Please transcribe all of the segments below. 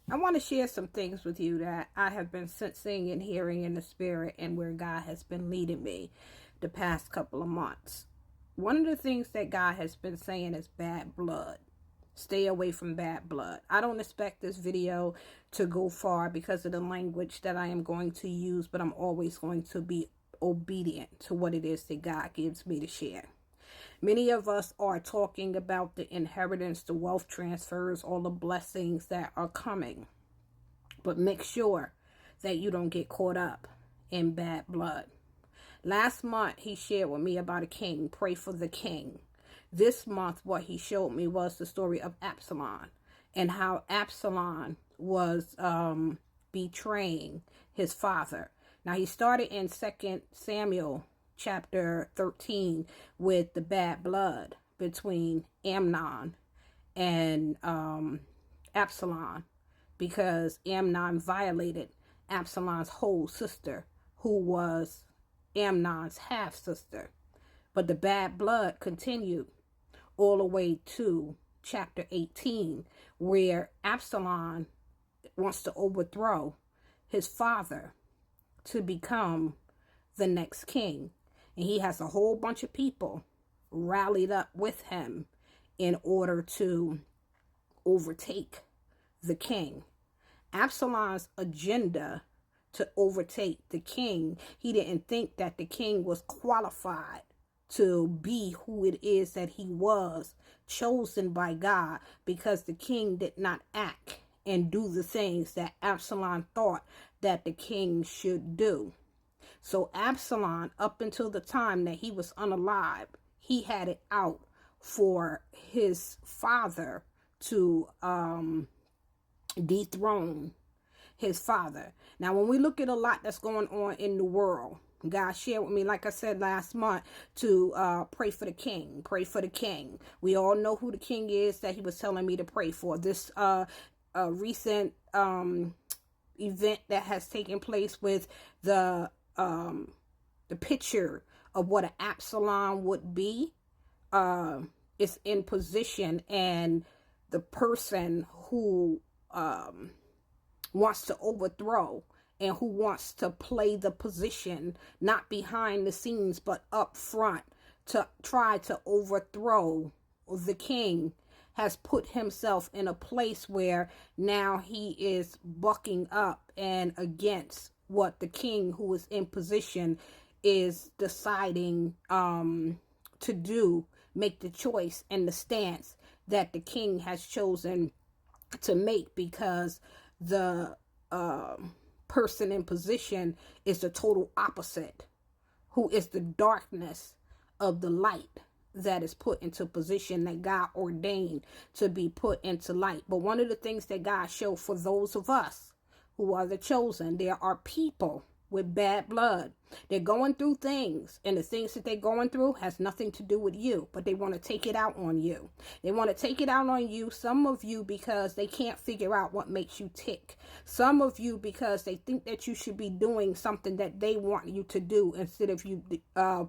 I want to share some things with you that I have been sensing and hearing in the spirit and where God has been leading me the past couple of months. One of the things that God has been saying is bad blood. Stay away from bad blood. I don't expect this video to go far because of the language that I am going to use, but I'm always going to be obedient to what it is that God gives me to share. Many of us are talking about the inheritance, the wealth transfers, all the blessings that are coming. But make sure that you don't get caught up in bad blood. Last month, he shared with me about a king. Pray for the king. This month, what he showed me was the story of Absalom and how Absalom was betraying his father. Now, he started in 2 Samuel chapter 13 with the bad blood between Amnon and Absalom, because Amnon violated Absalom's whole sister, who was Amnon's half sister. But the bad blood continued all the way to chapter 18, where Absalom wants to overthrow his father to become the next king. And he has a whole bunch of people rallied up with him in order to overtake the king. Absalom's agenda to overtake the king, he didn't think that the king was qualified to be who it is that he was, chosen by God, because the king did not act and do the things that Absalom thought that the king should do. So Absalom, up until the time that he was unalive, he had it out for his father to dethrone his father. Now, when we look at a lot that's going on in the world, God shared with me, like I said last month, to pray for the king. Pray for the king. We all know who the king is that he was telling me to pray for. This recent event that has taken place with the picture of what an Absalom would be is in position, and the person who wants to overthrow and who wants to play the position, not behind the scenes, but up front, to try to overthrow the king, has put himself in a place where now he is bucking up and against what the king who is in position is deciding to do, make the choice and the stance that the king has chosen to make, because the person in position is the total opposite, who is the darkness of the light that is put into position, that God ordained to be put into light. But one of the things that God showed for those of us who are the chosen, there are people with bad blood. They're going through things, and the things that they're going through has nothing to do with you, but they want to take it out on you. They want to take it out on you, some of you because they can't figure out what makes you tick. Some of you because they think that you should be doing something that they want you to do instead of you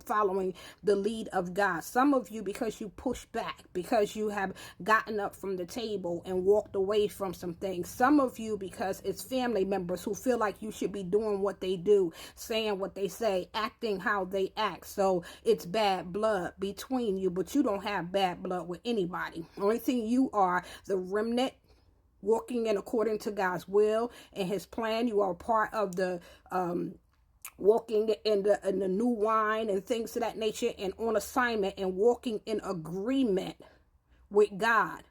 following the lead of God. Some of you because you push back, because you have gotten up from the table and walked away from some things. Some of you because it's family members who feel like you should be doing what they do, saying what they say, acting how they act. So it's bad blood between you, but you don't have bad blood with anybody. The only thing you are, the remnant walking in according to God's will and his plan. You are part of the walking in the new wine and things of that nature, and on assignment and walking in agreement with God.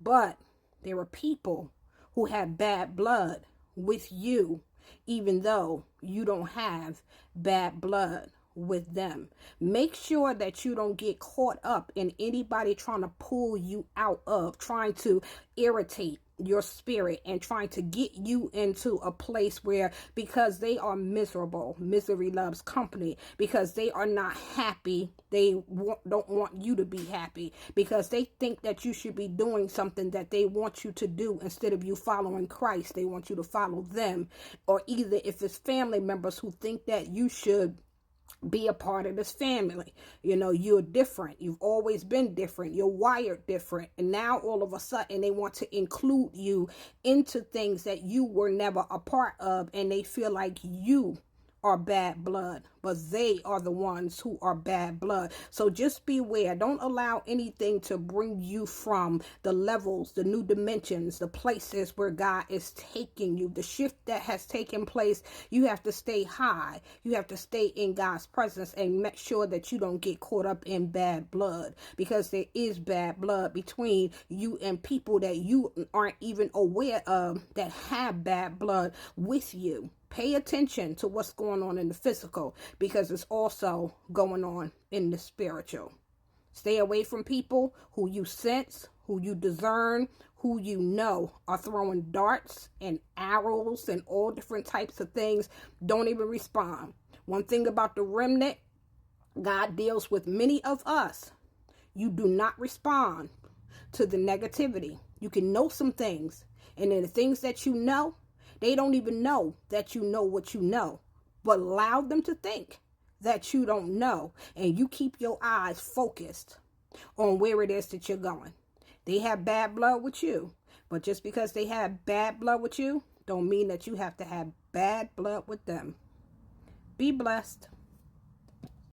But there are people who have bad blood with you, even though you don't have bad blood with them. Make sure that you don't get caught up in anybody trying to pull you out of, trying to irritate your spirit and trying to get you into a place where, because they are miserable, misery loves company, because they are not happy, they don't want you to be happy, because they think that you should be doing something that they want you to do instead of you following Christ. They want you to follow them. Or either if it's family members who think that you should be a part of this family. You know, you're different. You've always been different. You're wired different. And now all of a sudden they want to include you into things that you were never a part of. And they feel like you are bad blood, but they are the ones who are bad blood. So just beware. Don't allow anything to bring you from the levels, the new dimensions, the places where God is taking you. The shift that has taken place, you have to stay high. You have to stay in God's presence and make sure that you don't get caught up in bad blood, because there is bad blood between you and people that you aren't even aware of that have bad blood with you. Pay attention to what's going on in the physical, because it's also going on in the spiritual. Stay away from people who you sense, who you discern, who you know are throwing darts and arrows and all different types of things. Don't even respond. One thing about the remnant, God deals with many of us. You do not respond to the negativity. You can know some things, and then the things that you know, they don't even know that you know what you know, but allow them to think that you don't know, and you keep your eyes focused on where it is that you're going. They have bad blood with you, but just because they have bad blood with you, don't mean that you have to have bad blood with them. Be blessed.